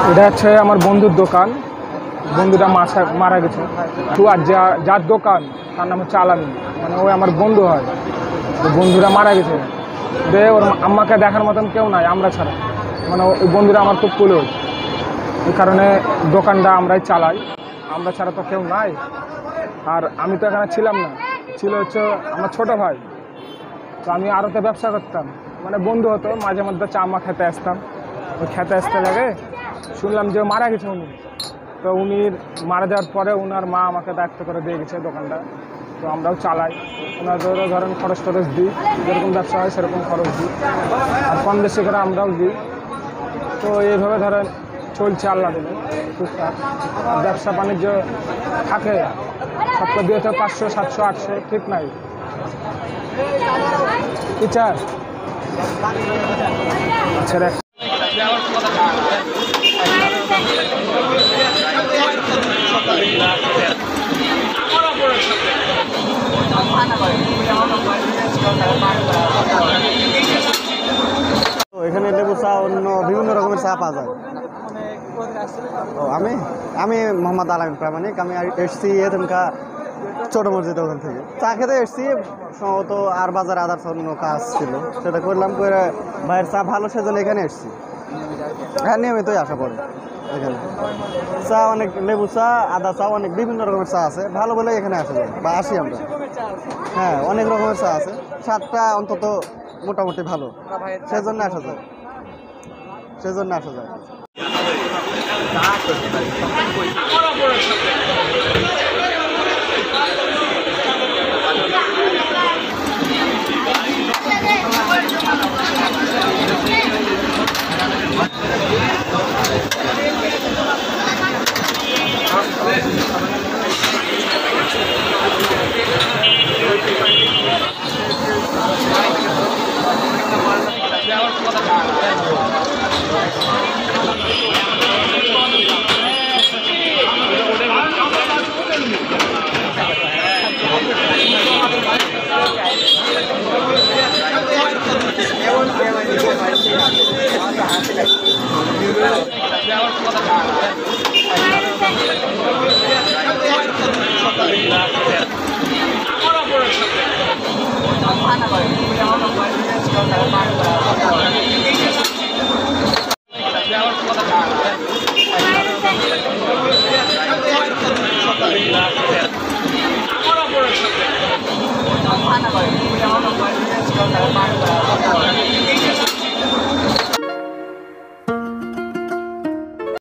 এটা হচ্ছে আমার বন্ধুর দোকান। বন্ধুটা মারা গেছে। আর যার দোকান তার নাম হচ্ছে আলামিন, মানে ওই আমার বন্ধু হয়। তো বন্ধুরা মারা গেছে, ওর আম্মাকে দেখার মতন কেউ নাই আমরা ছাড়া। মানে ওই বন্ধুরা আমার খুব ক্লোজ, এই কারণে দোকানটা আমরাই চালাই, আমরা ছাড়া তো কেউ নাই। আর আমি তো এখানে ছিলাম না, ছিল হচ্ছে আমার ছোট ভাই। তো আমি আরতে ব্যবসা করতাম, মানে বন্ধু হতো, মাঝে মধ্যে চা মা খেতে আসতাম। ওই খেতে আসতে লাগে শুনলাম যে মারা গেছে উনি। তো উনি মারা যাওয়ার পরে ওনার মা আমাকে দায়িত্ব করে দিয়ে গেছে দোকানটা। তো আমরাও চালাই, ওনাদেরও ধরেন খরচ টরচ দিই, যেরকম ব্যবসা হয় সেরকম খরচ দিই, আর কম বেশি করে আমরাও দিই। তো এইভাবে ধরেন চলছে আল্লাহ দিলে টুকটাক। আর ব্যবসা বাণিজ্য থাকে, সবকে দিয়েছে 500 700 800, ঠিক নাই। কি চার আচ্ছা এখানে লেবু চা অন্য বিভিন্ন রকমের চা পাওয়া যায়। আমি আমি মোহাম্মদ আলামিন প্রামাণিক। আমি এসছি এখানকা ছোট মসজিদ ওখান থেকে চা খেতে এসছি। সম্ভবত আর বাজার আদার্স অন্য কাজ ছিল, সেটা করলাম, করে ভাইয়ের চা ভালো সেজন্য এখানে এসছি। হ্যাঁ, নিয়মিতই আসা পড়ে এখানে। চা অনেক, লেবু চা, আদা চা, অনেক বিভিন্ন রকমের চা আছে, ভালো বলে এখানে আসা যায় বা আসি আমরা। হ্যাঁ, অনেক রকমের চা আছে, স্বাদটা অন্তত মোটামুটি ভালো, সেজন্য আসা যায়। Mana